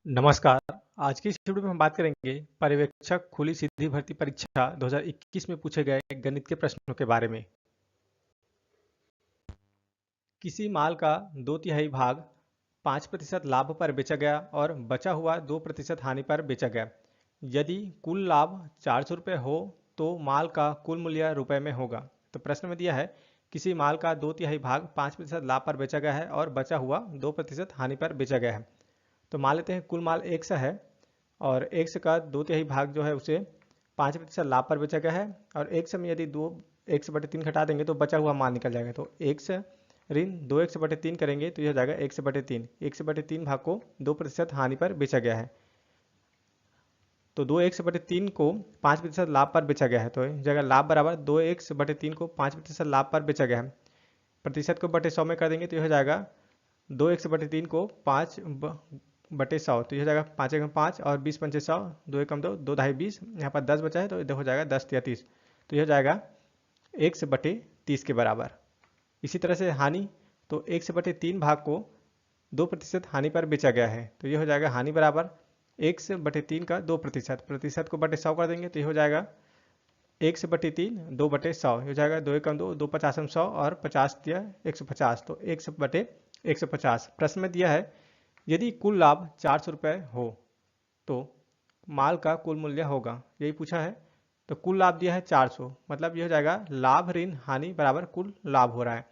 नमस्कार। आज की इस वीडियो में हम बात करेंगे पर्यवेक्षक खुली सीधी भर्ती परीक्षा 2021 में पूछे गए गणित के प्रश्नों के बारे में। किसी माल का 2/3 भाग 5% लाभ पर बेचा गया और बचा हुआ 2% हानि पर बेचा गया। यदि कुल लाभ 400 रुपये हो तो माल का कुल मूल्य रुपए में होगा। तो प्रश्न में दिया है किसी माल का 2/3 भाग 5% लाभ पर बेचा गया है और बचा हुआ 2% हानि पर बेचा गया है। तो मान लेते हैं कुल माल 100 है और 100 का 2/3 भाग जो है उसे 5% लाभ पर बेचा गया है और 100 में यदि 100/3 घटा देंगे तो बचा हुआ माल निकल जाएगा। तो 100 ऋण 2 करेंगे तो यह हो जाएगा 100/3। 100/3 भाग को 2% हानि पर बेचा गया है। तो 2 को 5% लाभ पर बेचा गया है तो इस जगह लाभ बराबर 2 को 5% लाभ पर बेचा गया है। प्रतिशत को बटे 100 में कर देंगे तो यह हो जाएगा 2 को 5/100 तो यह हो जाएगा 5 एकम 5 और 20 पंचे 100, 2 एकम 2, 2 ढाई 20, यहाँ पर 10 बचा है तो इधर हो जाएगा 10 या 30। तो यह हो जाएगा 1/30 के बराबर। इसी तरह से हानि, तो 1/3 भाग को 2% हानि पर बेचा गया है तो यह हो जाएगा हानि बराबर 1/3 का 2%। प्रतिशत को बटे 100 कर देंगे तो यह हो जाएगा 1/3 2/100 हो जाएगा 2 एकम 2, 2 50 100 और 50 दिया 150 तो 100/150। प्रश्न में दिया है यदि कुल लाभ 400 रुपये हो तो माल का कुल मूल्य होगा, यही पूछा है। तो कुल लाभ दिया है 400, मतलब यह हो जाएगा लाभ ऋण हानि बराबर कुल लाभ हो रहा है।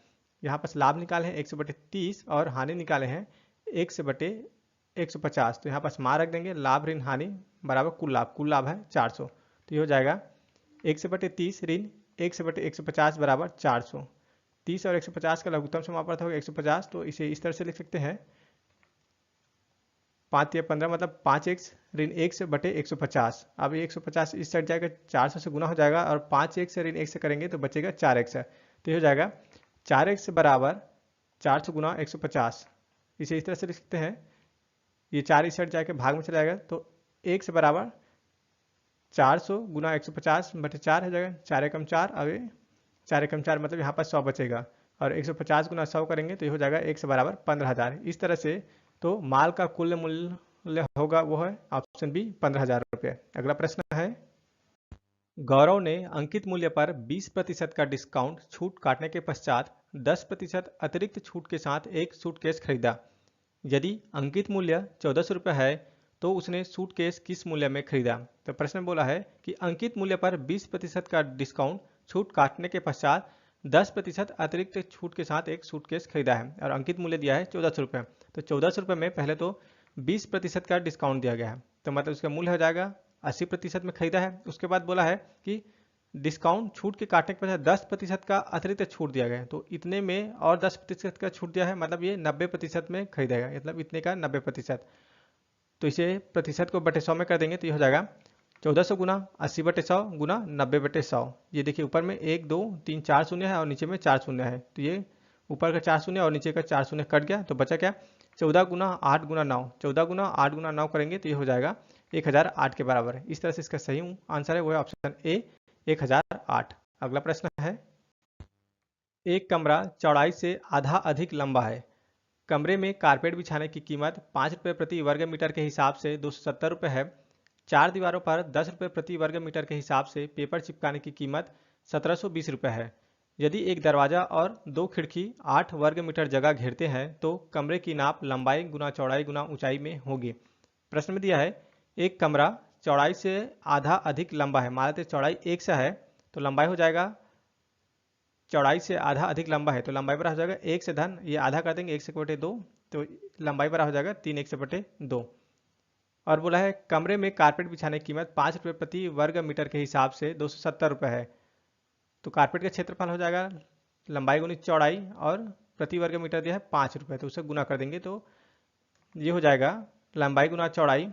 यहाँ पर लाभ निकाले हैं 100/30 और हानि निकाले हैं 100/150। तो यहाँ पर मान रख देंगे लाभ ऋण हानि बराबर कुल लाभ है 400। तो ये हो जाएगा 100/30 ऋण 100/150 बराबर 400। 30 और 150 का लघुत्तम समापन होगा 150, तो इसे इस तरह से लिख सकते हैं 5 या 15 मतलब 5x ऋण 100/150। अब ये 150 इस साइड जाएगा 400 से गुना हो जाएगा और 5x ऋण 1 से करेंगे तो बचेगा 4x। तो ये हो जाएगा 4x बराबर 400 गुना 150। इसे इस तरह से लिख सकते हैं, ये 4 इस साइड जाकर भाग में चला जाएगा तो 1 बराबर 400 गुना 150/4 हो जाएगा, 4 एकम 4, अब 4 एकम 4 मतलब यहाँ पर 100 बचेगा और 150 गुना 100 करेंगे तो ये हो जाएगा 1 बराबर 15,000। इस तरह से तो माल का कुल मूल्य होगा वो है ऑप्शन बी 15,000 रुपये। अगला प्रश्न है, गौरव ने अंकित मूल्य पर 20% का डिस्काउंट छूट काटने के पश्चात 10% अतिरिक्त छूट के साथ एक सूटकेस खरीदा। यदि अंकित मूल्य 1400 रुपये है तो उसने सूटकेस किस मूल्य में खरीदा। तो प्रश्न बोला है कि अंकित मूल्य पर 20% का डिस्काउंट छूट काटने के पश्चात 10% अतिरिक्त छूट के साथ एक सूटकेस खरीदा है और अंकित मूल्य दिया है 1400 रुपये। तो 1400 रुपये में पहले तो 20% का डिस्काउंट दिया गया है तो मतलब उसका मूल्य हो जाएगा 80% में खरीदा है। उसके बाद बोला है कि डिस्काउंट छूट के काटने के पश्चात 10% का अतिरिक्त छूट दिया गया है तो इतने में और 10% का छूट दिया है मतलब ये 90% में खरीदेगा, मतलब इतने का 90%। तो इसे प्रतिशत को बटे 100 में कर देंगे तो ये हो जाएगा 1400 गुना 80/100 गुना 90/100। ये देखिए ऊपर में 1 2 3 4 शून्य है और नीचे में 4 शून्य है तो ये ऊपर का 4 शून्य और नीचे का 4 शून्य कट गया तो बचा क्या 14 गुना 8 गुना 9। 14 गुना 8 गुना 9 करेंगे तो ये हो जाएगा 1008 के बराबर है। इस तरह से इसका सही आंसर है वो है ऑप्शन ए 1008। अगला प्रश्न है, एक कमरा चौड़ाई से आधा अधिक लंबा है। कमरे में कारपेट बिछाने की कीमत 5 रुपये प्रति वर्ग मीटर के हिसाब से 270 रुपये है। चार दीवारों पर 10 रुपये प्रति वर्ग मीटर के हिसाब से पेपर चिपकाने की कीमत 1720 रुपये है। यदि एक दरवाजा और दो खिड़की 8 वर्ग मीटर जगह घेरते हैं तो कमरे की नाप लंबाई गुना चौड़ाई गुना ऊंचाई में होगी। प्रश्न में दिया है एक कमरा चौड़ाई से आधा अधिक लंबा है, मान लेते चौड़ाई 100 है तो लंबाई हो जाएगा चौड़ाई से आधा अधिक लंबा है तो लंबाई बराबर हो जाएगा 1 से धन ये आधा कर देंगे 1/2 तो लंबाई बराबर हो जाएगा 3 और बोला है कमरे में कारपेट बिछाने की कीमत 5 रुपये प्रति वर्ग मीटर के हिसाब से 270 रुपये है। तो कारपेट का क्षेत्रफल हो जाएगा लंबाई गुनी चौड़ाई और प्रति वर्ग मीटर दिया है 5 रुपये तो उसे गुना कर देंगे तो ये हो जाएगा लंबाई गुना चौड़ाई।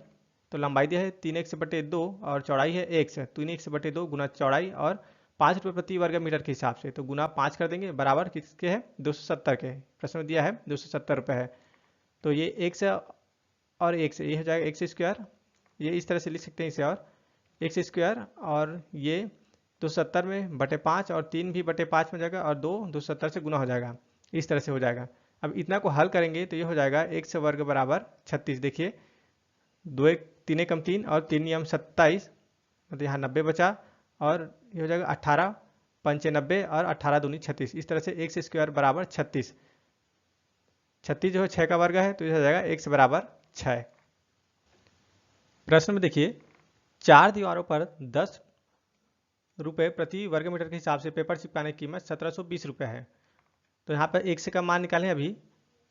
तो लंबाई दिया है 3x/2 और चौड़ाई है 1 3x/2 गुना चौड़ाई और 5 रुपये प्रति वर्ग मीटर के हिसाब से तो गुना 5 कर देंगे बराबर किसके है 270 के। प्रश्न में दिया है 270 रुपये है तो ये 1 से और 1 से ये हो जाएगा एक्स स्क्वायर, ये इस तरह से लिख सकते हैं इसे और एक्स स्क्वायर और ये 270 में बटे 5 और 3 भी बटे 5 में जाएगा और 2 270 से गुना हो जाएगा, इस तरह से हो जाएगा। अब इतना को हल करेंगे तो ये हो जाएगा x वर्ग बराबर 36। देखिए दो एक 3 एकम 3 और 3 नियम 27, मतलब यहाँ 90 बचा, और ये हो जाएगा 18 पंचे 90 और 18 दूनी 36। इस तरह से एक्स स्क्वायर बराबर 36। 36 जो है 6 का वर्ग है, तो यह हो जाएगा एक्स बराबर 6। प्रश्न में देखिए, 4 दीवारों पर 10 रुपये प्रति वर्ग मीटर के हिसाब से पेपर चिपकाने की कीमत 1720 रुपये है। तो यहाँ पर एक्स का मान निकालें अभी।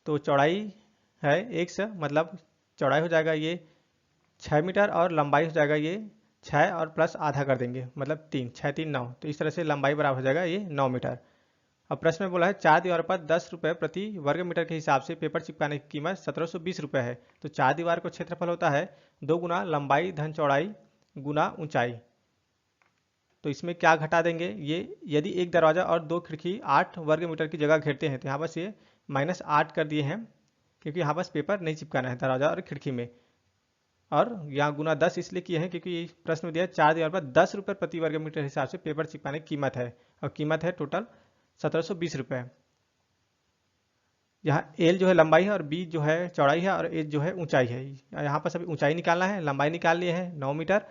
तो चौड़ाई है एक्स, मतलब चौड़ाई हो जाएगा ये 6 मीटर और लंबाई हो जाएगा ये 6 और प्लस आधा कर देंगे, मतलब 3, 6 3 9। तो इस तरह से लंबाई बराबर हो जाएगा ये 9 मीटर। अब प्रश्न में बोला है 4 दीवारों पर 10 रुपये प्रति वर्ग मीटर के हिसाब से पेपर चिपकाने की कीमत 1720 रुपये है। तो 4 दीवार को क्षेत्रफल होता है 2 गुना लंबाई धन चौड़ाई गुना ऊंचाई। तो इसमें क्या घटा देंगे, ये यदि एक दरवाजा और 2 खिड़की 8 वर्ग मीटर की जगह घेरते हैं, तो यहाँ बस ये -8 कर दिए हैं, क्योंकि यहाँ बस पेपर नहीं चिपकाना है दरवाजा और खिड़की में। और यहाँ गुना 10 इसलिए किए हैं क्योंकि प्रश्न में दिया 4 दीवार पर 10 रुपये प्रति वर्ग मीटर हिसाब से पेपर चिपकाने की कीमत है, और कीमत है टोटल 1720 रुपये। यहाँ एल जो है लंबाई है और बी जो है चौड़ाई है और एच जो है ऊंचाई है। यहाँ पर सभी ऊंचाई निकालना है, लंबाई निकाल लिए हैं 9 मीटर,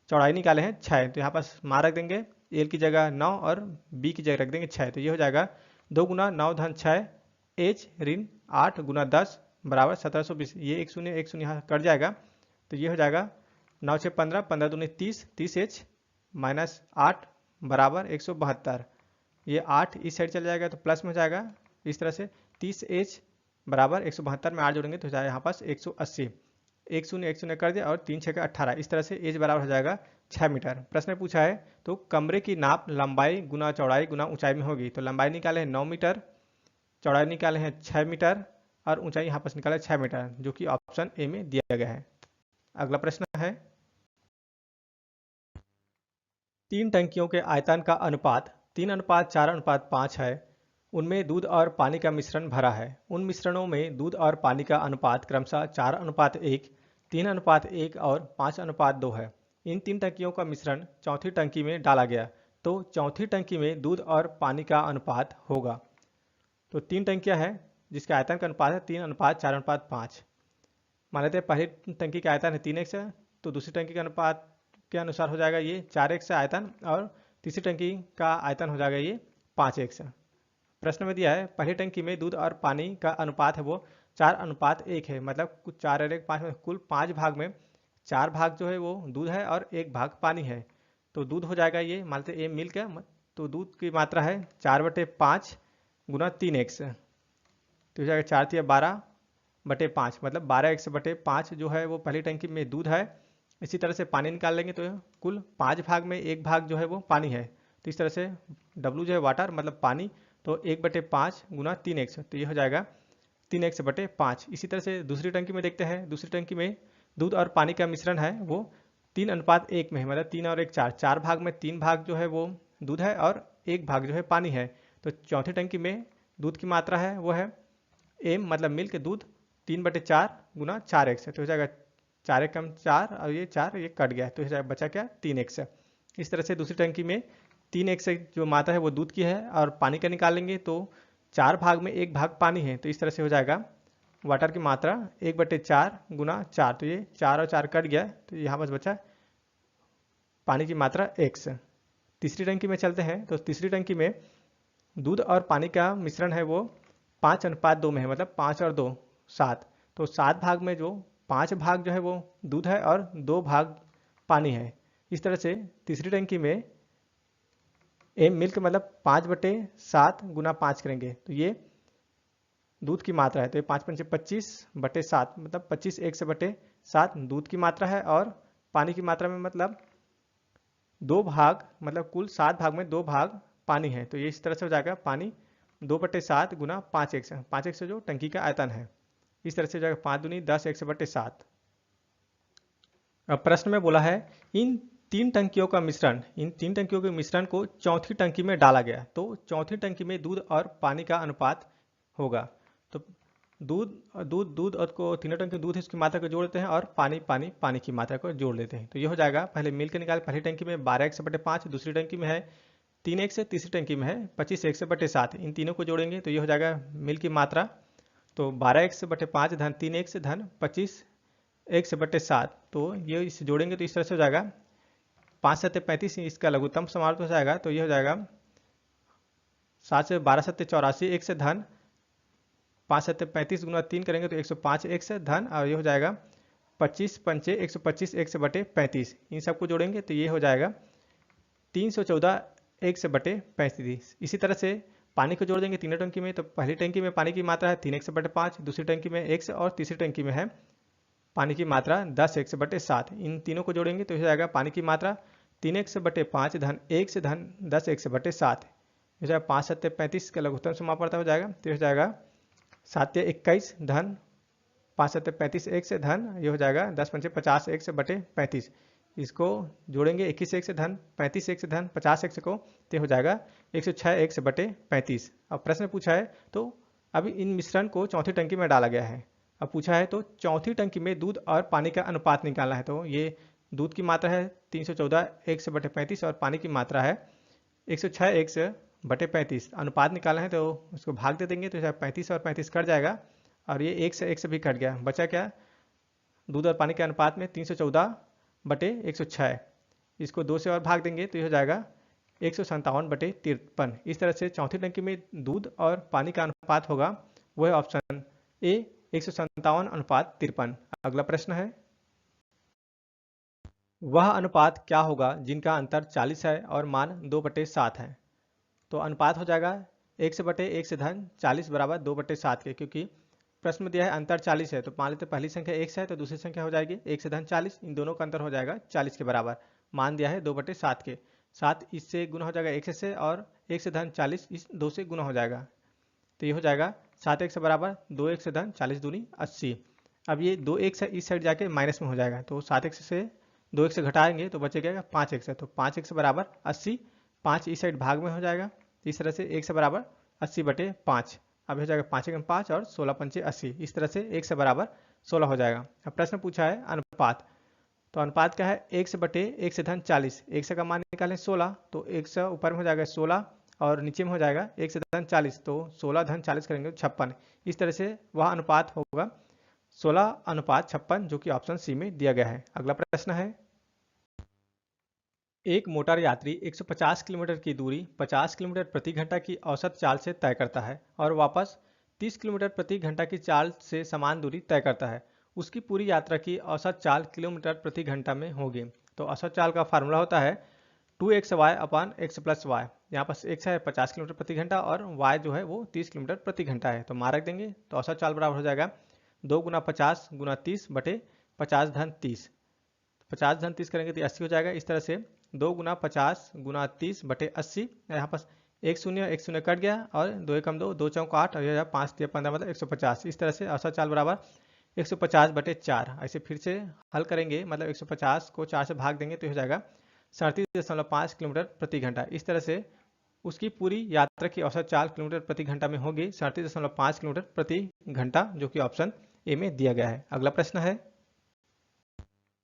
चौड़ाई निकाले हैं 6। तो यहाँ पर मान रख देंगे, एल की जगह 9 और बी की जगह रख देंगे 6। तो ये हो जाएगा 2 गुना 9 धन 6 एच ऋण 8 गुना 10 बराबर 1720। ये 1 शून्य यहाँ कट जाएगा, तो ये हो जाएगा 9 6 15, 15 दूनी 30, 30 एच माइनस 8 बराबर 172। ये 8 इस साइड चल जाएगा तो प्लस में हो जाएगा। इस तरह से 30 एच बराबर 172 में 8 जोड़ेंगे तो हो जाएगा यहाँ पास 180। 1 शून्य कर दिया और 3 6 का 18। इस तरह से एच बराबर हो जाएगा 6 मीटर। प्रश्न में पूछा है तो कमरे की नाप लंबाई गुना चौड़ाई गुना ऊंचाई में होगी। तो लंबाई निकाले हैं 9 मीटर, चौड़ाई निकाले हैं 6 मीटर और ऊंचाई यहाँ पर निकाले 6 मीटर, जो कि ऑप्शन ए में दिया गया है। अगला प्रश्न है, 3 टंकियों के आयतन का अनुपात 3:4:5 है। उनमें दूध और पानी का मिश्रण भरा है। उन मिश्रणों में दूध और पानी का अनुपात क्रमशः 4:1, 3:1 और 5:2 है। इन 3 टंकियों का मिश्रण चौथी टंकी में डाला गया, तो चौथी टंकी में दूध और पानी का अनुपात होगा। तो 3 टंकियां हैं जिसका आयतन का अनुपात है 3:4:5। मान लेते हैं पहली टंकी का आयतन है 3x, तो दूसरी टंकी का अनुपात के अनुसार हो जाएगा ये 4x आयतन, और तीसरी टंकी का आयतन हो जाएगा ये 5x। प्रश्न में दिया है पहली टंकी में दूध और पानी का अनुपात है वो 4:1 है, मतलब कुछ 4 और 1 5 में कुल 5 भाग में 4 भाग जो है वो दूध है और 1 भाग पानी है। तो दूध हो जाएगा ये, मान लेते हैं मिल्क है, तो दूध की मात्रा है 4/5 गुना 3x, तो हो जाएगा 4 12/5, मतलब 12x/5 जो है वो पहली टंकी में दूध है। इसी तरह से पानी निकाल लेंगे तो कुल 5 भाग में 1 भाग जो है वो पानी है। तो इस तरह से W जो है वाटर मतलब पानी, तो 1/5 गुना 3x, तो ये हो जाएगा 3x/5। इसी तरह से दूसरी टंकी में देखते हैं। दूसरी टंकी में दूध और पानी का मिश्रण है वो 3:1 में है, मतलब 3 और 1 4, 4 भाग में 3 भाग जो है वो दूध है और 1 भाग जो है पानी है। तो चौथी टंकी में दूध की मात्रा है वो है m, मतलब मिल्क दूध 3/4 गुना 4x, तो हो जाएगा 4 कम 4 और ये 4 ये कट गया, तो हो जाएगा बचा क्या 3x। इस तरह से दूसरी टंकी में 3x जो मात्रा है वो दूध की है और पानी का निकालेंगे तो 4 भाग में 1 भाग पानी है, तो इस तरह से हो जाएगा वाटर की मात्रा 1/4 गुना 4, तो ये 4 और 4 कट गया, तो यहाँ बस बचा पानी की मात्रा x। तीसरी टंकी में चलते हैं। तो तीसरी टंकी में दूध और पानी का मिश्रण है वो 5:2 में है, मतलब 5 और 2 7, तो 7 भाग में जो 5 भाग जो है वो दूध है और 2 भाग पानी है। इस तरह से तीसरी टंकी में m मिल्क मतलब 5/7 गुना 5 करेंगे तो ये दूध की मात्रा है, तो ये 5 पंचे 25/7, मतलब 25x/7 दूध की मात्रा है, और पानी की मात्रा में मतलब 2 भाग, मतलब कुल 7 भाग में 2 भाग पानी है। तो ये इस तरह से हो जाएगा पानी 2/7 गुना 5x, 5x जो टंकी का आयतन है। इस तरह से हो जाएगा 5 दूनी 10x/7। अब प्रश्न में बोला है इन 3 टंकियों का मिश्रण, इन 3 टंकियों के मिश्रण को चौथी टंकी में डाला गया, तो चौथी टंकी में दूध और पानी का अनुपात होगा। तो दूध और को तीनों टंकी दूध है उसकी मात्रा को जोड़ देते हैं और पानी की मात्रा को जोड़ देते हैं। तो ये हो जाएगा, पहले मिल के निकाल, पहली टंकी में 12x/5, दूसरी टंकी में है 3x, तीसरी टंकी में है 25x/7। इन तीनों को जोड़ेंगे तो ये हो जाएगा मिल की मात्रा, तो 12x/5 धन 3x धन 25 x/7। तो ये इसे जोड़ेंगे तो इस तरह से हो जाएगा 5 7 35, इसका लघुत्तम समाप्त हो जाएगा तो ये हो जाएगा 7 से 12 7 84 x धन 5 7 35 गुना 3 करेंगे तो 105 x धन, और ये हो जाएगा 25 पंचे 125 x/35। इन सबको जोड़ेंगे तो ये हो जाएगा 314 x/35। इसी तरह से पानी को जोड़ देंगे तीनों टंकी में, तो पहली टंकी में पानी की मात्रा है 3x/5, दूसरी टंकी में x, और तीसरी टंकी में है पानी की मात्रा 10x/7। इन तीनों को जोड़ेंगे तो हो जाएगा पानी की मात्रा 3x/5 धन 1 धन 10x/7। हो जाएगा 5 7 35 का लघुत्तम समापकर्ता हो जाएगा, तो हो जाएगा 7 21 धन 5 7 35 x धन, ये हो जाएगा 10 पंचे 50 x/35। इसको जोड़ेंगे 21 x धन 35 x धन 50 x को, तो हो जाएगा 106 x/35। अब प्रश्न पूछा है तो अभी इन मिश्रण को चौथी टंकी में डाला गया है। अब पूछा है तो चौथी टंकी में दूध और पानी का अनुपात निकालना है। तो ये दूध की मात्रा है 314 x/35 और पानी की मात्रा है 106 x/35। अनुपात निकालना है तो उसको भाग दे देंगे तो 35 और 35 कट जाएगा, और ये 1 से 1 से भी कट गया, बचा क्या दूध और पानी के अनुपात में 314/106। इसको 2 से और भाग देंगे तो ये हो जाएगा 157/53। इस तरह से चौथी टंकी में दूध और पानी का अनुपात होगा, वो है ऑप्शन ए 157/53। अगला प्रश्न है, वह अनुपात क्या होगा जिनका अंतर 40 है और मान 2/7 है। तो अनुपात हो जाएगा 1/1 धन 40 बराबर 2/7 के, क्योंकि प्रश्न में दिया है अंतर 40 है, तो मान लेते पहली संख्या 1 है तो दूसरी संख्या हो जाएगी 1 से धन 40, इन दोनों का अंतर हो जाएगा 40 के बराबर। मान दिया है 2/7 के, 7 इससे गुना हो जाएगा 1 से, और 1 से धन 40 इस 2 से गुना हो जाएगा, तो ये हो जाएगा 7x बराबर 2x से धन 40 दूनी 80। अब ये 2x इस साइड जाके माइनस में हो जाएगा, तो 7x से 2x से घटाएंगे तो बचेगा 5x है, तो 5x बराबर 80, 5 इस साइड भाग में हो जाएगा, इस तरह से x बराबर 80/5। अब हो जाएगा 5 एकम 5 और 16 पंचे 80, इस तरह से x बराबर 16 हो जाएगा। अब प्रश्न पूछा है अनुपात, तो अनुपात क्या है 1/1 से धन 40, 1 का मान निकालें 16, तो 1 ऊपर में हो जाएगा 16 और नीचे में हो जाएगा 1 से धन 40, तो 16 धन 40 करेंगे 56। इस तरह से वह अनुपात होगा 16:56, जो कि ऑप्शन सी में दिया गया है। अगला प्रश्न है, एक मोटर यात्री 150 किलोमीटर की दूरी 50 किलोमीटर प्रति घंटा की औसत चाल से तय करता है और वापस 30 किलोमीटर प्रति घंटा की चाल से समान दूरी तय करता है। उसकी पूरी यात्रा की औसत चाल किलोमीटर प्रति घंटा में होगी। तो औसत चाल का फार्मूला होता है 2xy/x+y। यहाँ पर x है 50 किलोमीटर प्रति घंटा और y जो है वो 30 किलोमीटर प्रति घंटा है, तो मान रख देंगे तो औसत चाल बराबर हो जाएगा 2 × 50 × 30/50 धन 30। 50 धन 30 करेंगे तो 80 हो जाएगा। इस तरह से 2 × 50 × 30/80, यहाँ पर एक शून्य कट गया, और 2 एकम 2, 2 चौक 8, और यह 5 3 15 मतलब 150। इस तरह से औसत चाल बराबर 150/4। ऐसे फिर से हल करेंगे, मतलब 150 को 4 से भाग देंगे तो हो जाएगा 37.5 किलोमीटर प्रति घंटा। इस तरह से उसकी पूरी यात्रा की औसत चाल किलोमीटर प्रति घंटा में होगी 37.5 किलोमीटर प्रति घंटा, जो कि ऑप्शन ए में दिया गया है। अगला प्रश्न है,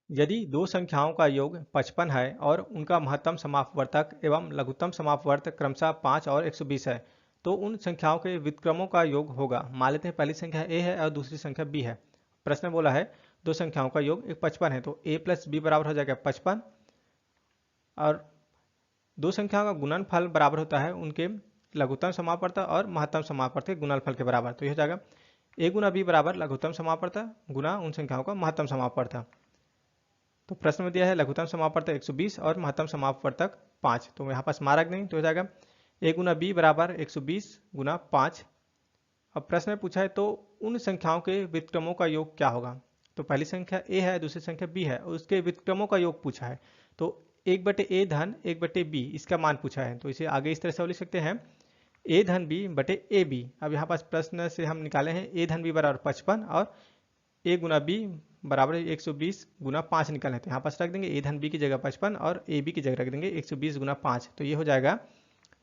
यदि दो संख्याओं का योग 55 है और उनका महत्तम समापवर्तक एवं लघुत्तम समापवर्तक क्रमशः 5 और 120 है, तो उन संख्याओं के व्युत्क्रमों का योग होगा। मान लेते हैं पहली संख्या a है और दूसरी संख्या b है। प्रश्न बोला है दो संख्याओं का योग 55 है, तो a + b बराबर हो जाएगा 55, और दो संख्याओं का गुणनफल बराबर होता है उनके लघुत्तम समापवर्तक और महत्तम समापवर्तक के गुणनफल के बराबर। तो यह हो जाएगा a × b बराबर लघुत्तम समापवर्तक गुना उन संख्याओं का महत्तम समापवर्तक। तो प्रश्न में दिया है लघुत्तम समापवर्तक 120 और महत्तम समापवर्तक 5, तो यहाँ पास मार्क नहीं, तो हो जाएगा a × b बराबर 120 × 5। अब प्रश्न में पूछा है तो उन संख्याओं के व्युत्क्रमों का योग क्या होगा। तो पहली संख्या a है, दूसरी संख्या b है, और उसके व्युत्क्रमों का योग पूछा है, तो 1/a धन 1/b इसका मान पूछा है। तो इसे आगे इस तरह से लिख सकते हैं a धन b/ab। अब यहाँ पास प्रश्न से हम निकाले हैं a धन b बराबर 55 और a × b बराबर 120 × 5 निकाले हैं, तो यहाँ पास रख देंगे a धन b की जगह 55 और a b की जगह रख देंगे 120 × 5, तो ये हो जाएगा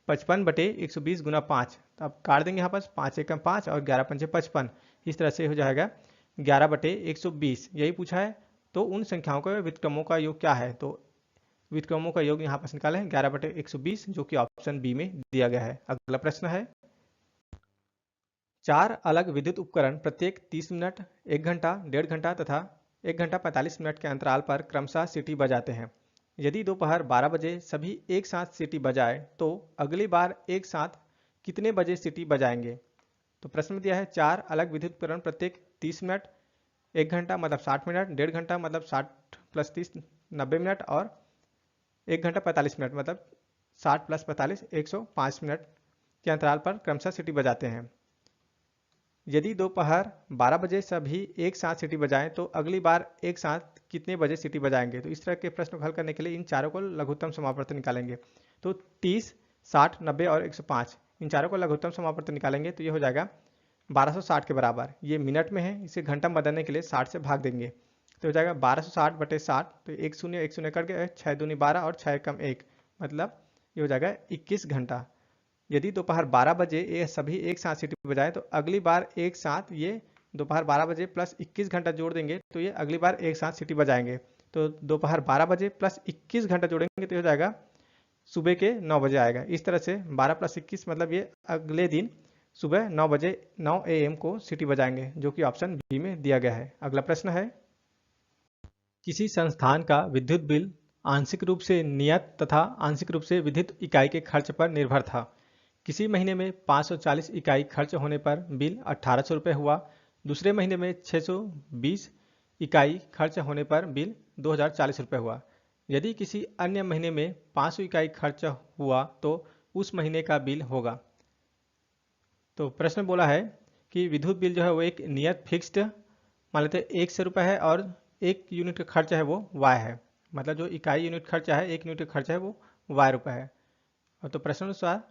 55/120 × 5। तो अब काट देंगे यहाँ पास 5 एकम 5 और 11 पंचे 55, इस तरह से हो जाएगा 11/120। यही पूछा है तो उन संख्याओं के व्युत्क्रमों का योग क्या है। तो व्युत्क्रमों का योग यहाँ पास निकाले हैं 11/120, जो कि ऑप्शन बी में दिया गया है। अगला प्रश्न है, 4 अलग विद्युत उपकरण प्रत्येक 30 मिनट, 1 घंटा, 1.5 घंटा तथा 1 घंटा 45 मिनट के अंतराल पर क्रमशः सीटी बजाते हैं। यदि दोपहर 12 बजे सभी एक साथ सीटी बजाए तो अगली बार एक साथ कितने बजे सीटी बजाएंगे? तो प्रश्न में दिया है 4 अलग विद्युत उपकरण प्रत्येक 30 मिनट, 1 घंटा मतलब 60 मिनट, 1.5 घंटा मतलब 60 प्लस 30 90 मिनट और 1 घंटा 45 मिनट मतलब 60 प्लस 45 105 मिनट के अंतराल पर क्रमशः सीटी बजाते हैं। यदि दोपहर 12 बजे सभी एक साथ सीटी बजाएं तो अगली बार एक साथ कितने बजे सीटी बजाएंगे? तो इस तरह के प्रश्न को हल करने के लिए इन चारों को लघुत्तम समावर्तन निकालेंगे। तो 30, 60, 90 और 105 इन चारों को लघुत्तम समावर्तन निकालेंगे तो ये हो जाएगा 1260 के बराबर। ये मिनट में है, इसे घंटा में बदलने के लिए 60 से भाग देंगे तो हो जाएगा 1260 बटे 60। तो एक शून्य कट गया, 6 दूनी 12 और 6 कम 1 मतलब ये हो जाएगा 21 घंटा। यदि दोपहर 12 बजे ये सभी एक साथ सीटी बजाए तो अगली बार एक साथ ये दोपहर 12 बजे प्लस 21 घंटा जोड़ देंगे तो ये अगली बार एक साथ सीटी बजाएंगे। तो दोपहर 12 बजे प्लस 21 घंटा जोड़ेंगे तो हो जाएगा सुबह के 9 बजे आएगा। इस तरह से 12 प्लस 21 मतलब ये अगले दिन सुबह 9 बजे 9 AM को सीटी बजाएंगे, जो कि ऑप्शन बी में दिया गया है। अगला प्रश्न है, किसी संस्थान का विद्युत बिल आंशिक रूप से नियत तथा आंशिक रूप से विद्युत इकाई के खर्च पर निर्भर था। किसी महीने में 540 इकाई खर्च होने पर बिल 1800 रुपये हुआ, दूसरे महीने में 620 इकाई खर्च होने पर बिल 2040 रुपये हुआ। यदि किसी अन्य महीने में 500 इकाई खर्च हुआ तो उस महीने का बिल होगा। तो प्रश्न बोला है कि विद्युत बिल जो है वो एक नियत फिक्स्ड मान लेते हैं 100 रुपये है और 1 यूनिट का खर्च है वो वाई है, मतलब जो इकाई यूनिट खर्चा है 1 यूनिट का खर्च है वो वाई रुपये है। और तो प्रश्नानुसार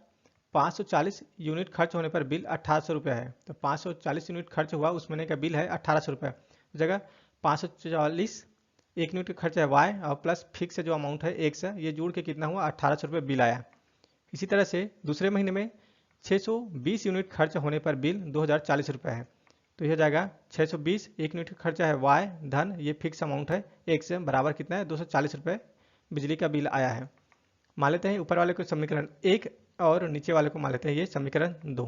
540 यूनिट खर्च होने पर बिल 1800 रुपये है। तो 540 यूनिट खर्च हुआ, उस महीने का बिल है 1800 रुपये। जगह 540 1 यूनिट का खर्च है वाई और प्लस फिक्स जो अमाउंट है 1 से, ये जोड़ के कितना हुआ 1800 रुपये बिल आया। इसी तरह से दूसरे महीने में 620 यूनिट खर्च होने पर बिल 2040 रुपये है। तो यह हो जाएगा 620 1 यूनिट का खर्चा है वाई धन ये फिक्स अमाउंट है 1 से बराबर कितना है 240 रुपये बिजली का बिल आया है। मान लेते हैं ऊपर वाले को समीकरण 1 और नीचे वाले को मान लेते हैं ये समीकरण 2।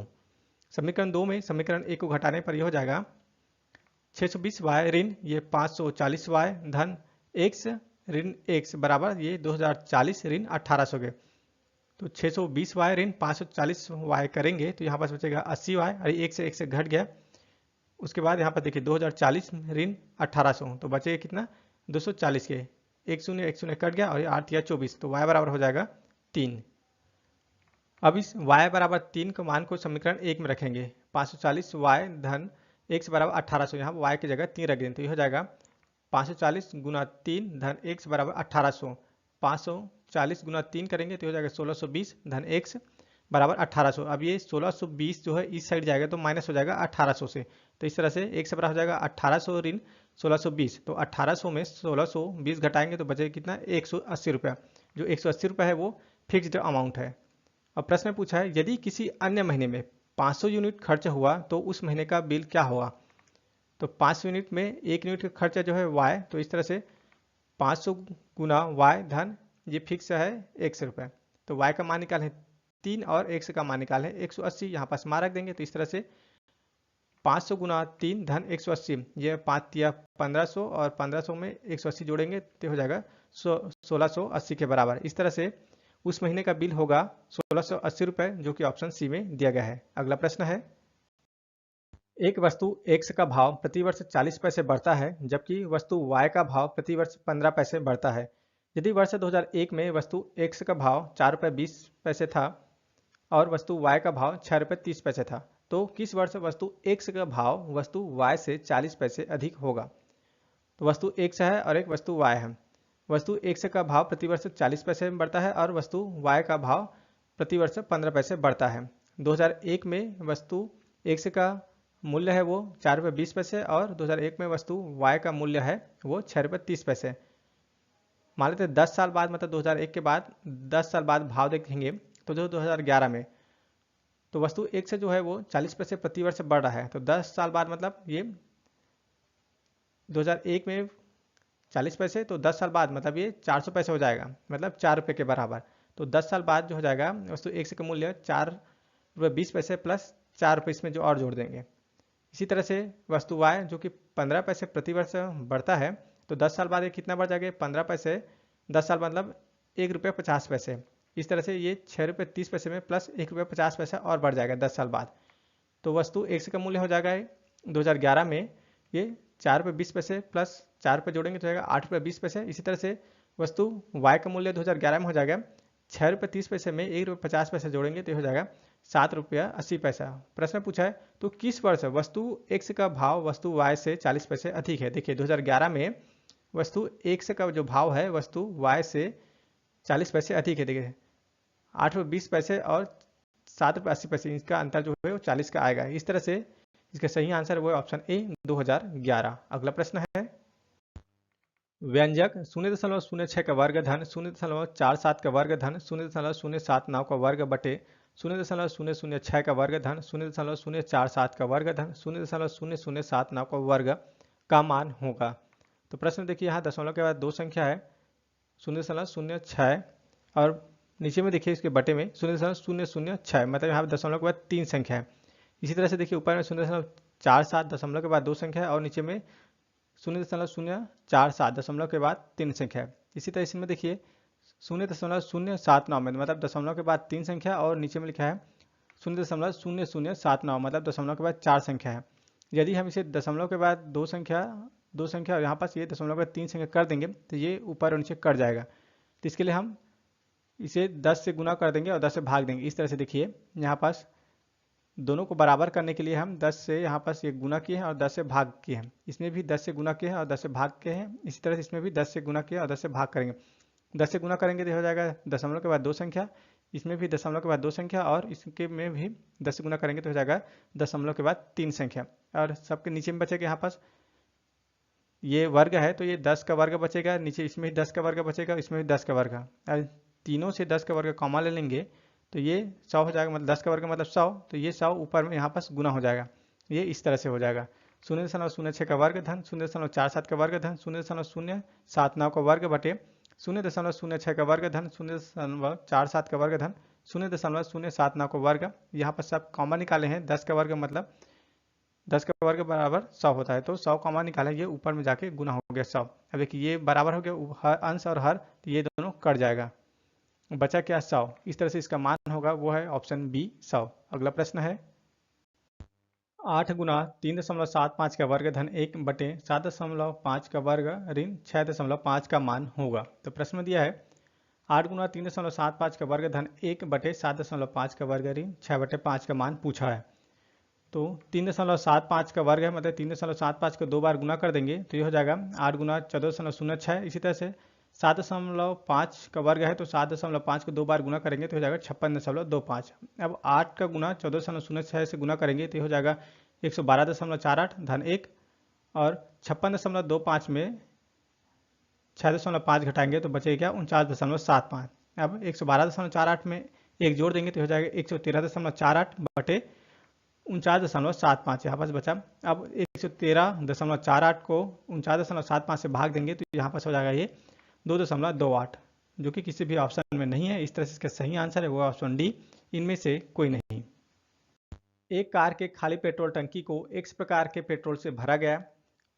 समीकरण 2 में समीकरण 1 को घटाने पर यह हो जाएगा 620 वाई ऋण ये 540 वाई धन x ऋण x बराबर ये 2040 ऋण 1800 के। तो 620 वाई ऋण 540 वाई करेंगे तो यहाँ पास बचेगा 80 वाई और 1 से घट गया। उसके बाद यहाँ पर देखिए 2040 ऋण 1800 तो बचेगा कितना 240 के, 1 शून्य कट गया और 8 या 24 तो y बराबर हो जाएगा 3। अब इस y बराबर 3 के मान को समीकरण 1 में रखेंगे। 540 y धन x बराबर 1800, यहाँ पर y की जगह 3 रख दें तो यह हो जाएगा 540 गुना 3 धन x बराबर 1800। 540 गुना 3 करेंगे तो हो जाएगा 1620 धन x बराबर 1800। अब ये 1620 जो है इस साइड जाएगा तो माइनस हो जाएगा 1800 से। तो इस तरह से एक से बराबर हो जाएगा 1800 ऋण 1620। तो 1800 में 1620 घटाएंगे तो बचेगा कितना 180 रुपया। जो 180 रुपया है वो फिक्स्ड अमाउंट है। अब प्रश्न में पूछा है यदि किसी अन्य महीने में 500 यूनिट खर्च हुआ तो उस महीने का बिल क्या होगा? तो 500 यूनिट में 1 यूनिट का खर्चा जो है वाई, तो इस तरह से 500 गुना वाई धन ये फिक्स है 100 रुपये। तो वाई का मान निकाल है 3 और x का मान निकाल है 180, यहाँ पास मान रख देंगे तो इस तरह से 500 गुना 3 धन 180 ये 5 या 1500 और 1500 में 180 जोड़ेंगे तो हो जाएगा 1680 के बराबर। इस तरह से उस महीने का बिल होगा 1680 रुपये, जो कि ऑप्शन सी में दिया गया है। अगला प्रश्न है, एक वस्तु x का भाव प्रति वर्ष 40 पैसे बढ़ता है जबकि वस्तु y का भाव प्रति वर्ष 15 पैसे बढ़ता है। यदि वर्ष 2001 में वस्तु x का भाव 4 रुपये 20 पैसे था और वस्तु y का भाव 6 रुपये 30 पैसे था, तो किस वर्ष वस्तु x का भाव वस्तु y से 40 पैसे अधिक होगा? तो वस्तु x है और एक वस्तु y है। वस्तु x का भाव प्रति वर्ष 40 पैसे में बढ़ता है और वस्तु y का भाव प्रति वर्ष 15 पैसे बढ़ता है। 2001 में वस्तु x का मूल्य है वो 4 रुपये 20 पैसे और 2001 में वस्तु y का मूल्य है वो 6 रुपये 30 पैसे। मान लेते 10 साल बाद मतलब 2001 के बाद 10 साल बाद भाव देखेंगे तो जो 2011 में तो वस्तु x से जो है वो 40 पैसे प्रति वर्ष बढ़ रहा है। तो 10 साल बाद मतलब ये 2001 में 40 पैसे तो 10 साल बाद मतलब ये 400 पैसे हो जाएगा, मतलब 4 रुपये के बराबर। तो 10 साल बाद जो हो जाएगा वस्तु x का मूल्य 4 रुपये 20 पैसे प्लस 4 रुपये इसमें जो और जोड़ देंगे। इसी तरह से वस्तु y जो कि 15 पैसे प्रति वर्ष बढ़ता है, तो 10 साल बाद ये कितना बढ़ जाएगा? 15 पैसे 10 साल मतलब ₹1.50। इस तरह से ये ₹6.30 में प्लस ₹1.50 और बढ़ जाएगा 10 साल बाद। तो वस्तु x का मूल्य हो जाएगा 2011 में ये ₹4.20 प्लस 4 पे जोड़ेंगे तो जाएगा ₹8.20। इसी तरह से वस्तु y का मूल्य 2011 में हो जाएगा ₹6.30 में ₹1.50 जोड़ेंगे तो हो जाएगा ₹7.80। प्रश्न पूछा है तो किस वर्ष वस्तु x का भाव वस्तु y से 40 पैसे अधिक है? देखिए 2011 में वस्तु x का जो भाव है वस्तु y से 40 पैसे अधिक है। देखिए ₹8.20 और ₹7.80, इसका अंतर जो है वो 40 का आएगा। इस तरह से इसका सही आंसर वो है ऑप्शन ए 2011। अगला प्रश्न है व्यंजक 0.06 का वर्ग धन 0.47 का वर्ग धन 0.079 का वर्ग बटे 0.006 का वर्ग धन 0.047 का वर्ग धन 0.0079 का वर्ग का मान होगा। तो प्रश्न देखिए यहाँ दशमलव के बाद दो संख्या है 0.06 और नीचे में देखिए इसके बटे में 0.006, मतलब यहाँ दशमलव के बाद तीन संख्या है। इसी तरह से देखिए ऊपर में 0.47 दशमलव के बाद दो संख्या है और नीचे में 0.047 दशमलव के बाद तीन संख्या है। इसी तरह इसमें देखिए 0.079 में मतलब दशमलव के बाद तीन संख्या और नीचे में लिखा है 0.0079 मतलब दशमलव के बाद चार संख्या है। यदि हम इसे दशमलव के बाद दो संख्या और यहाँ पास ये दशमलव के बाद तीन संख्या कर देंगे तो ये ऊपर और नीचे कट जाएगा। तो इसके लिए हम इसे 10 से गुना कर देंगे और 10 से भाग देंगे। इस तरह से देखिए यहाँ पास दोनों को बराबर करने के लिए हम 10 से यहाँ पास ये गुना किए हैं और 10 से भाग किए हैं। इसमें भी 10 से गुना किए हैं और 10 से भाग किए हैं। इसी तरह से इसमें भी 10 से गुना किया और 10 से भाग करेंगे। 10 से गुना करेंगे तो हो जाएगा दशमलव के बाद दो संख्या, इसमें भी दशमलव के बाद दो संख्या और इसके में भी 10 से गुना करेंगे तो हो जाएगा दशमलव के बाद तीन संख्या। और सबके नीचे में बचेगा यहाँ पास ये वर्ग है तो ये 10 का वर्ग बचेगा, नीचे इसमें भी 10 का वर्ग बचेगा, इसमें भी 10 का वर्ग। और तीनों से 10 का वर्ग कॉमन ले लेंगे तो ये 100 हो जाएगा, मतलब 10 का वर्ग मतलब 100, तो ये 100 ऊपर में यहाँ पास गुना हो जाएगा। ये इस तरह से हो जाएगा 0.06 का वर्ग धन 0.47 का वर्ग धन 0.079 का वर्ग बटे 0.06 का वर्ग धन 0.47 का वर्ग धन 0.079 का वर्ग। यहाँ पर सब कॉमन निकाले हैं, 10 का वर्ग मतलब 10 का वर्ग बराबर 100 होता है, तो 100 कॉमन निकाला, ये ऊपर में जाके गुना हो गया 100। अब देखिए ये बराबर हो गया अंश और हर, तो ये दोनों कट जाएगा, बचा क्या 100। इस तरह से इसका मान होगा वो है ऑप्शन बी 100। अगला प्रश्न है 8 गुना 3.75 का वर्ग धन 1 बटे 7.5 का वर्ग ऋण 6.5 का मान होगा। तो प्रश्न दिया है 8 गुना 3.75 का वर्ग धन 1 बटे 7.5 का वर्ग ऋण 6/5 का मान पूछा है। तो 3.75 का वर्ग है, मतलब 3.75 को दो बार गुना कर देंगे तो ये हो जाएगा 8 गुना 14.06। इसी तरह से 7.5 का वर्ग है तो 7.5 को दो बार गुना करेंगे तो हो जाएगा 56.25। अब 8 का गुना 14.06 से गुना करेंगे तो हो जाएगा 112.48 धन 1 और 56.25 में 6.5 घटाएंगे तो बचेगा क्या 49.75। अब 112.48 में एक जोड़ देंगे तो हो जाएगा 113.48 बटे 49.75 यहाँ पास बचा। अब 113.48 को 49.75 से भाग देंगे तो यहाँ पास हो जाएगा ये 2.28, जो कि किसी भी ऑप्शन में नहीं है। इस तरह से इसका सही आंसर है वो ऑप्शन डी, इनमें से कोई नहीं। एक कार के खाली पेट्रोल टंकी को X प्रकार के पेट्रोल से भरा गया।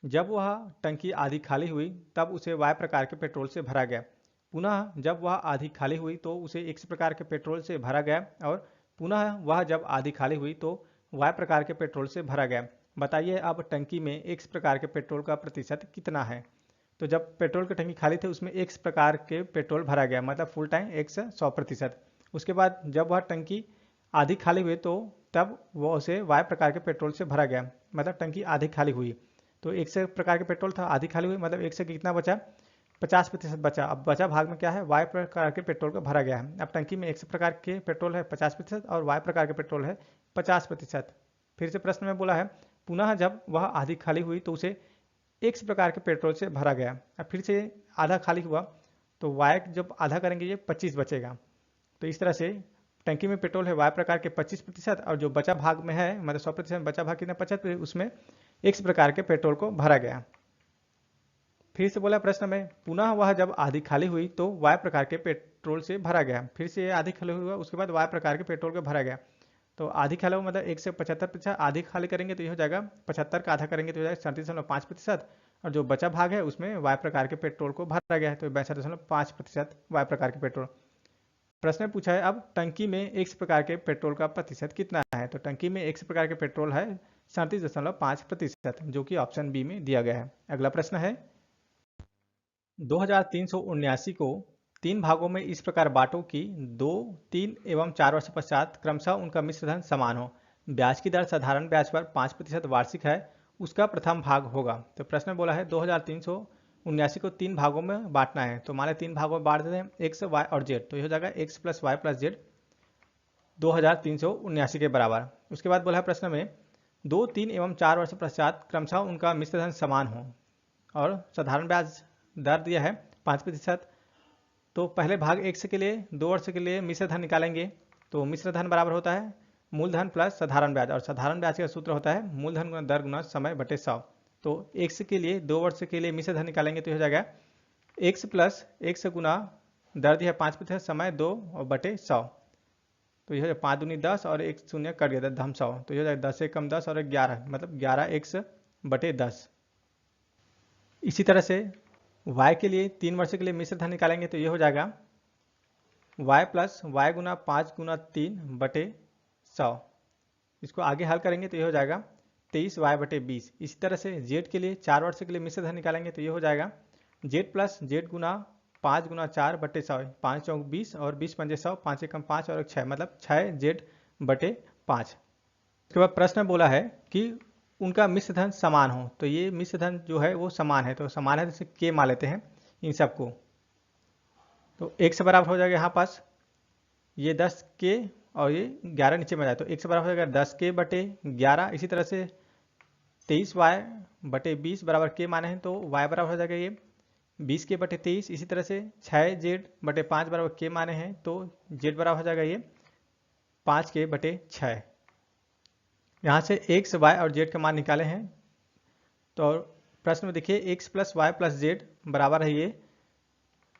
जब वह टंकी आधी खाली हुई तब उसे Y प्रकार के पेट्रोल से भरा गया। पुनः जब वह आधी खाली हुई तो उसे X प्रकार के पेट्रोल से भरा गया और पुनः वह जब आधी खाली हुई तो Y प्रकार के पेट्रोल से भरा गया। बताइए अब टंकी में X प्रकार के पेट्रोल का प्रतिशत कितना है। तो जब पेट्रोल की टंकी खाली थी उसमें X प्रकार के पेट्रोल भरा गया, मतलब फुल टैंक X 100%। उसके बाद जब वह टंकी आधी खाली हुई तो तब वो उसे Y प्रकार के पेट्रोल से भरा गया, मतलब टंकी आधी खाली हुई। तो X प्रकार के पेट्रोल था, आधी खाली हुई मतलब X से कितना बचा 50% बचा। अब बचा भाग में क्या है Y प्रकार के पेट्रोल का भरा गया है। अब टंकी में X प्रकार के पेट्रोल है 50% और Y प्रकार के पेट्रोल है 50%। फिर से प्रश्न में बोला है पुनः जब वह आधी खाली हुई तो उसे X प्रकार के पेट्रोल से भरा गया। अब फिर से आधा खाली हुआ तो Y जब आधा करेंगे ये 25 बचेगा। तो इस तरह से टंकी में पेट्रोल है Y प्रकार के 25% और जो बचा भाग में है मतलब 100% बचा भाग कितना 75, उसमें X प्रकार के पेट्रोल को भरा गया। फिर से बोला प्रश्न में पुनः वह जब आधी खाली हुई तो Y प्रकार के पेट्रोल से भरा गया। फिर से आधी खाली हुआ उसके बाद Y प्रकार के पेट्रोल को भरा गया। तो आधी खाली हो मतलब 1 से 75%, आधी खाली करेंगे तो ये हो जाएगा 75 का आधा करेंगे तो हो जाएगा 37.5%, और जो बचा भाग है उसमें वाई प्रकार के पेट्रोल को भरा गया है, तो 62.5% वाई प्रकार के पेट्रोल। प्रश्न में पूछा है अब टंकी में X प्रकार के पेट्रोल का प्रतिशत कितना है, तो टंकी में X प्रकार के पेट्रोल है 37.5%, जो कि ऑप्शन बी में दिया गया है। अगला प्रश्न है 2379 को 3 भागों में इस प्रकार बांटो कि 2, 3 एवं 4 वर्ष पश्चात क्रमशः उनका मिश्र धन समान हो। ब्याज की दर साधारण ब्याज पर 5% वार्षिक है, उसका प्रथम भाग होगा। तो प्रश्न में बोला है 2379 को 3 भागों में बांटना है, तो मान 3 भागों में बांट देते हैं एक्स, वाई और जेड, तो ये हो जाएगा x plus y plus z 2379 के बराबर। उसके बाद बोला है प्रश्न में 2, 3 एवं 4 वर्ष पश्चात क्रमशः उनका मिश्र धन समान हो, और साधारण ब्याज दर दिया है 5%। तो पहले भाग एक्स के लिए 2 वर्ष के लिए मिश्र धन निकालेंगे, तो मिश्र धन बराबर होता है मूलधन प्लस साधारण ब्याज, और साधारण ब्याज का सूत्र होता है मूलधन गुना दर गुना समय बटे 100। तो एक्स के लिए 2 वर्ष के लिए मिश्र धन निकालेंगे तो हो जाएगा एक्स प्लस एक्स गुना दर दिया 5% समय 2 और बटे 100, तो यह 5 दूनी 10 और 1 शून्य कट गया 10 100, तो यह हो जाएगा 10 से कम 10 और 11, मतलब 11 एक्स बटे 10। इसी तरह से y के लिए 3 वर्ष के लिए मिश्र धन निकालेंगे तो ये हो जाएगा y प्लस वाई गुना 5 गुना 3 बटे 100। इसको आगे हल करेंगे तो ये हो जाएगा 23y बटे 20। इसी तरह से z के लिए 4 वर्ष के लिए मिश्र धन निकालेंगे तो ये हो जाएगा z प्लस जेड गुना 5 गुना 4 बटे 100, 5 चौक 20 और 20 पंजे 100, 5 एकम 5 और 6, मतलब 6z बटे 5। उसके बाद प्रश्न बोला है कि उनका मिश्र धन समान हो, तो ये मिश्र धन जो है वो समान है, तो समान है जैसे के मान लेते हैं इन सबको, तो 1 से बराबर हो जाएगा यहाँ पास ये 10 के और ये 11 नीचे में जाए, तो 1 से बराबर हो जाएगा 10 के बटे 11। इसी तरह से 23y बटे 20 बराबर के माने हैं, तो y बराबर हो जाएगा ये 20 के बटे 23। इसी तरह से 6z बटे 5 बराबर के माने हैं, तो z बराबर हो जाएगा ये 5 के बटे 6। यहाँ से x, y और z का मान निकाले हैं, तो प्रश्न में देखिए x plus y plus z बराबर है ये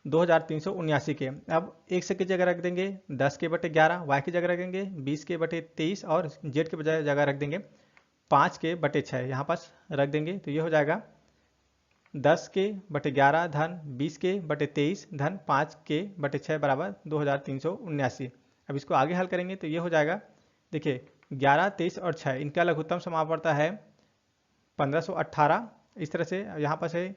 2379 के। अब x की जगह रख देंगे 10 के बटे 11, y की जगह रख देंगे 20 के बटे 23 और z के बजाय जगह रख देंगे 5 के बटे 6, यहाँ पास रख देंगे तो ये हो जाएगा 10 के बटे 11 धन 20 के बटे 23 धन 5 के बटे 6 बराबर 2379। अब इसको आगे हल करेंगे तो ये हो जाएगा, देखिए 11, 23 और 6 इनका लघुत्तम समापवर्त है 1518। इस तरह से यहाँ पर है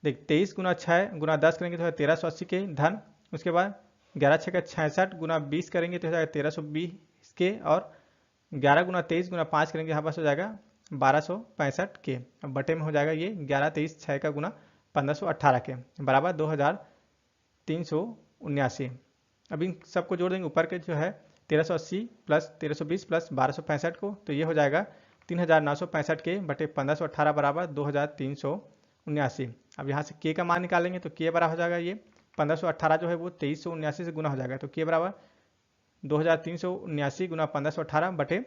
देख 23 गुना 6 गुना 10 करेंगे तो 1380 के धन, उसके बाद 11 6 का 66 गुना 20 करेंगे तो हो जाएगा 1320 के, और 11 गुना 23 गुना 5 करेंगे यहाँ पास हो जाएगा 1265 के। अब बटे में हो जाएगा ये 11 23 6 का गुना 1518 के बराबर 2379। अब इन सबको जोड़ देंगे ऊपर के जो है 1380 प्लस 1320 प्लस 1265 को, तो ये हो जाएगा 3965 के बटे 1518 बराबर 2379। अब यहाँ से के का मान निकालेंगे तो के बराबर हो जाएगा ये 1518 जो है वो 2379 से गुना हो जाएगा, तो के बराबर 2379 गुना 1518 बटे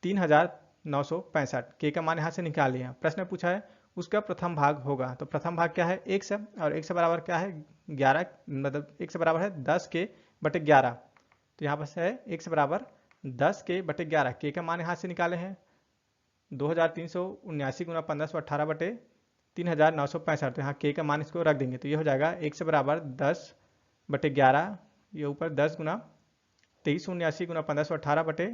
3965। के का मान यहाँ से निकाल लिया। प्रश्न में पूछा है उसका प्रथम भाग होगा, तो प्रथम भाग क्या है x और x बराबर क्या है 11, मतलब x बराबर है 10 के बटे 11, तो यहाँ पर है x बराबर 10 के बटे 11। के का मान यहाँ से निकाले हैं 2379 गुना 1518 बटे 3965, तो यहाँ के का मान इसको रख देंगे तो ये हो जाएगा x बराबर 10 बटे 11, ये ऊपर 10 गुना 2379 गुना 1518 बटे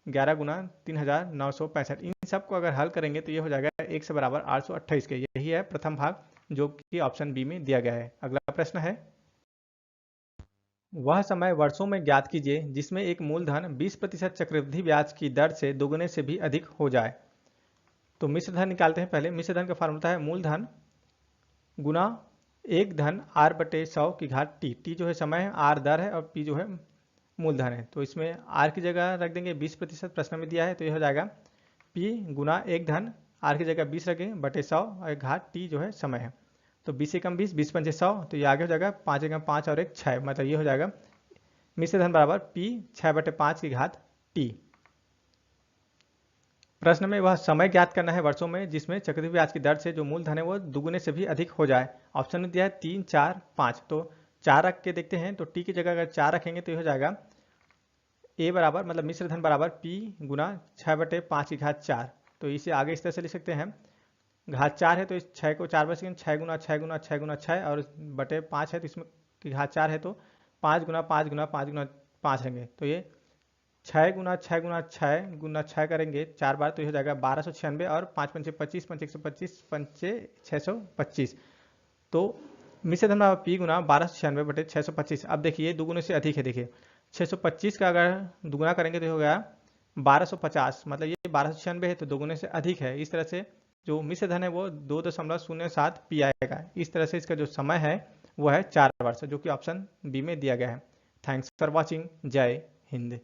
11 गुना 3965। इन सबको अगर हल करेंगे तो ये हो जाएगा x बराबर 828 के। यही है प्रथम भाग जो कि ऑप्शन बी में दिया गया है। अगला प्रश्न है वह समय वर्षों में ज्ञात कीजिए जिसमें एक मूलधन 20% चक्रवृद्धि ब्याज की दर से दोगुने से भी अधिक हो जाए। तो मिश्र धन निकालते हैं। पहले मिश्र धन का फार्मूला है मूलधन गुना एक धन r बटे 100 की घात t। t जो है समय है, r दर है और p जो है मूलधन है, तो इसमें r की जगह रख देंगे 20% प्रश्न में दिया है, तो यह हो जाएगा p गुना एक धन r की जगह 20 रखें बटे 100 और घात t जो है समय है, तो 20 एकम 20, 20 पंजे 100, तो ये आगे हो जाएगा 5 एकम 5 और 1 6, मतलब ये हो जाएगा मिश्र धन बराबर p 6 बटे 5 की घात t। प्रश्न में वह समय ज्ञात करना है वर्षों में जिसमें चक्रवृद्धि ब्याज की दर से जो मूलधन है वो दुगुने से भी अधिक हो जाए। ऑप्शन में दिया है 3 4 5, तो 4 रख के देखते हैं, तो टी की जगह अगर 4 रखेंगे तो ये हो जाएगा ए बराबर मतलब मिश्र धन बराबर पी गुना 6/5 की घात 4। तो इसे आगे इस तरह से लिख सकते हैं, घात 4 है तो इस 6 को 4 बार सेकेंड 6 गुना 6 गुना 6 गुना 6 और बटे 5 है तो इसमें की घात 4 है तो 5 गुना 5 गुना 5 गुना 5 रहेंगे। तो ये 6 गुना 6 गुना 6 गुना 6 करेंगे 4 बार तो ये हो जाएगा 1296 और 5 पंचे 25 पंचे 125 पंचे 625। तो मिश्र धन बराबर पी गुना 1296/625। अब देखिए दुगुने से अधिक है, देखिए 625 का अगर दुगुना करेंगे तो हो गया 1250, मतलब ये 1296 है तो दोगुने से अधिक है। इस तरह से जो मिश्र धन है वो 2.07 पी आएगा। इस तरह से इसका जो समय है वो है 4 वर्ष, जो कि ऑप्शन बी में दिया गया है। Thanks for watching. जय हिंद।